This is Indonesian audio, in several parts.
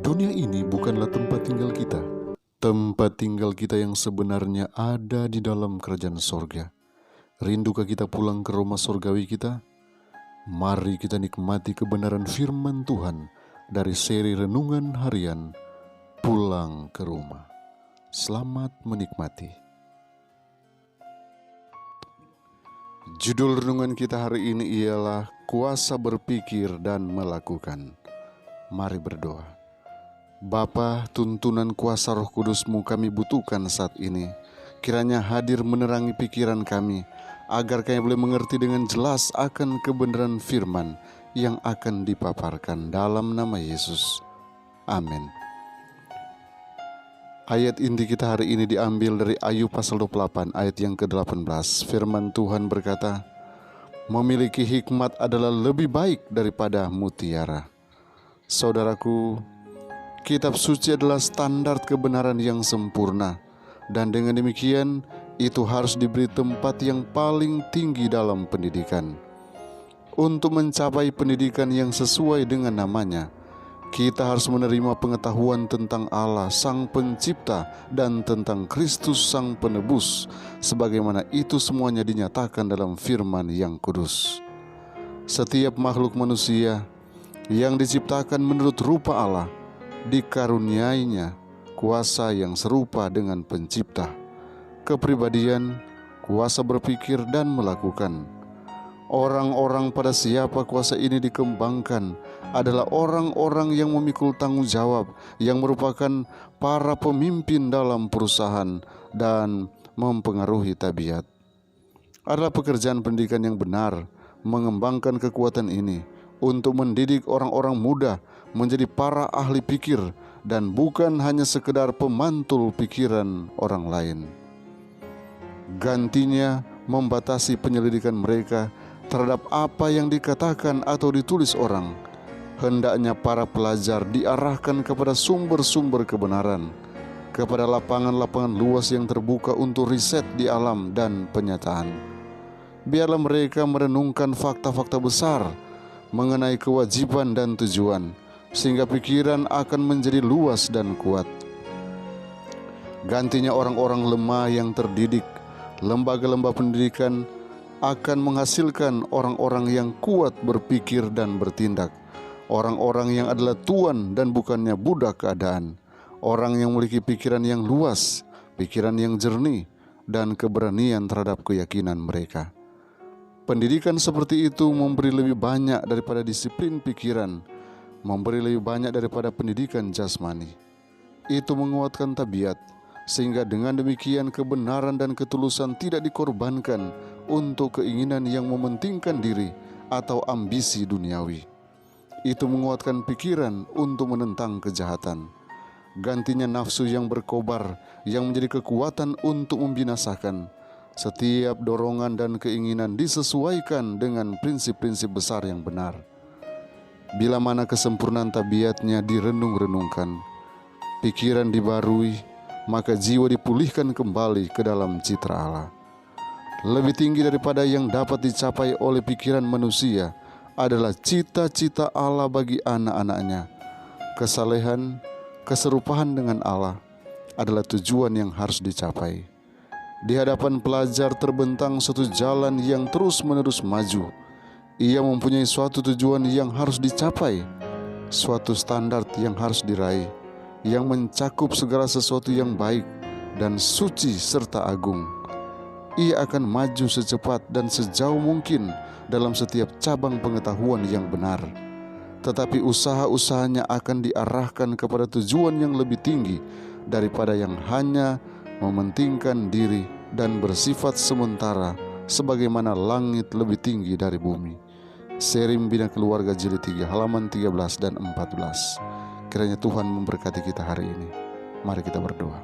Dunia ini bukanlah tempat tinggal kita. Tempat tinggal kita yang sebenarnya ada di dalam kerajaan sorga. Rindukah kita pulang ke rumah sorgawi kita? Mari kita nikmati kebenaran firman Tuhan dari seri Renungan Harian Pulang ke Rumah. Selamat menikmati. Judul renungan kita hari ini ialah Kuasa Berpikir dan Melakukan. Mari berdoa. Bapa, tuntunan kuasa Roh Kudus-Mu kami butuhkan saat ini. Kiranya hadir menerangi pikiran kami, agar kami boleh mengerti dengan jelas akan kebenaran firman yang akan dipaparkan dalam nama Yesus. Amin. Ayat inti kita hari ini diambil dari Ayub pasal 28 ayat yang ke-18. Firman Tuhan berkata, memiliki hikmat adalah lebih baik daripada mutiara. Saudaraku, Kitab suci adalah standar kebenaran yang sempurna, dan dengan demikian itu harus diberi tempat yang paling tinggi dalam pendidikan. Untuk mencapai pendidikan yang sesuai dengan namanya, kita harus menerima pengetahuan tentang Allah Sang Pencipta dan tentang Kristus Sang Penebus, sebagaimana itu semuanya dinyatakan dalam firman yang kudus. Setiap makhluk manusia yang diciptakan menurut rupa Allah dikaruniainya kuasa yang serupa dengan Pencipta, kepribadian, kuasa berpikir dan melakukan. Orang-orang pada siapa kuasa ini dikembangkan adalah orang-orang yang memikul tanggung jawab, yang merupakan para pemimpin dalam perusahaan dan mempengaruhi tabiat. Adalah pekerjaan pendidikan yang benar mengembangkan kekuatan ini untuk mendidik orang-orang muda menjadi para ahli pikir dan bukan hanya sekedar pemantul pikiran orang lain. Gantinya membatasi penyelidikan mereka terhadap apa yang dikatakan atau ditulis orang. Hendaknya para pelajar diarahkan kepada sumber-sumber kebenaran, kepada lapangan-lapangan luas yang terbuka untuk riset di alam dan penyataan. Biarlah mereka merenungkan fakta-fakta besar mengenai kewajiban dan tujuan, sehingga pikiran akan menjadi luas dan kuat. Gantinya orang-orang lemah yang terdidik, lembaga-lembaga pendidikan akan menghasilkan orang-orang yang kuat berpikir dan bertindak, orang-orang yang adalah tuan dan bukannya budak keadaan, orang yang memiliki pikiran yang luas, pikiran yang jernih, dan keberanian terhadap keyakinan mereka. Pendidikan seperti itu memberi lebih banyak daripada disiplin pikiran, memberi lebih banyak daripada pendidikan jasmani. Itu menguatkan tabiat, sehingga dengan demikian kebenaran dan ketulusan tidak dikorbankan untuk keinginan yang mementingkan diri atau ambisi duniawi. Itu menguatkan pikiran untuk menentang kejahatan. Gantinya nafsu yang berkobar, yang menjadi kekuatan untuk membinasakan. Setiap dorongan dan keinginan disesuaikan dengan prinsip-prinsip besar yang benar. Bila mana kesempurnaan tabiatnya direnung-renungkan, pikiran dibarui, maka jiwa dipulihkan kembali ke dalam citra Allah. Lebih tinggi daripada yang dapat dicapai oleh pikiran manusia adalah cita-cita Allah bagi anak-anaknya. Kesalehan, keserupaan dengan Allah adalah tujuan yang harus dicapai. Di hadapan pelajar terbentang suatu jalan yang terus-menerus maju. Ia mempunyai suatu tujuan yang harus dicapai, suatu standar yang harus diraih, yang mencakup segala sesuatu yang baik dan suci serta agung. Ia akan maju secepat dan sejauh mungkin dalam setiap cabang pengetahuan yang benar. Tetapi usaha-usahanya akan diarahkan kepada tujuan yang lebih tinggi daripada yang hanya mementingkan diri dan bersifat sementara, sebagaimana langit lebih tinggi dari bumi. Seri Bina Keluarga Jilid 3 halaman 13 dan 14. Kiranya Tuhan memberkati kita hari ini. Mari kita berdoa.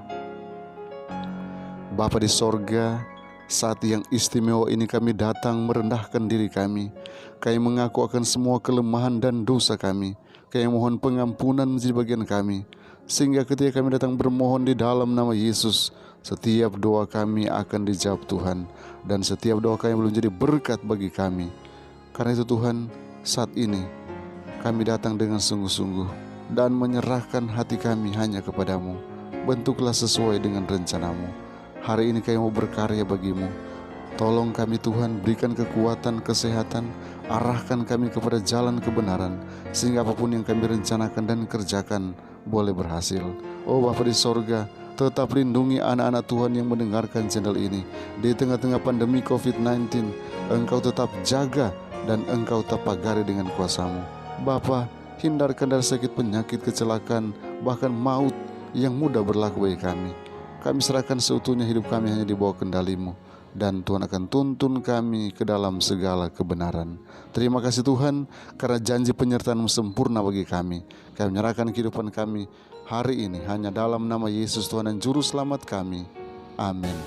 Bapa di sorga, saat yang istimewa ini kami datang merendahkan diri kami. Kami mengaku akan semua kelemahan dan dosa kami. Kami mohon pengampunan menjadi bagian kami, sehingga ketika kami datang bermohon di dalam nama Yesus, setiap doa kami akan dijawab Tuhan, dan setiap doa kami belum jadi berkat bagi kami. Karena itu Tuhan, saat ini kami datang dengan sungguh-sungguh dan menyerahkan hati kami hanya kepadamu. Bentuklah sesuai dengan rencanamu. Hari ini kami mau berkarya bagimu. Tolong kami Tuhan, berikan kekuatan, kesehatan, arahkan kami kepada jalan kebenaran, sehingga apapun yang kami rencanakan dan kerjakan boleh berhasil. Oh Bapa di sorga, tetap lindungi anak-anak Tuhan yang mendengarkan channel ini. Di tengah-tengah pandemi COVID-19, Engkau tetap jaga dan Engkau tetap pagari dengan kuasa-Mu. Bapa, hindarkan dari sakit, penyakit, kecelakaan, bahkan maut yang mudah berlaku bagi kami. Kami serahkan seutuhnya hidup kami hanya di bawah kendali-Mu, dan Tuhan akan tuntun kami ke dalam segala kebenaran. Terima kasih Tuhan, karena janji penyertaan-Mu sempurna bagi kami. Kami menyerahkan kehidupan kami hari ini hanya dalam nama Yesus Tuhan dan Juru Selamat kami. Amin.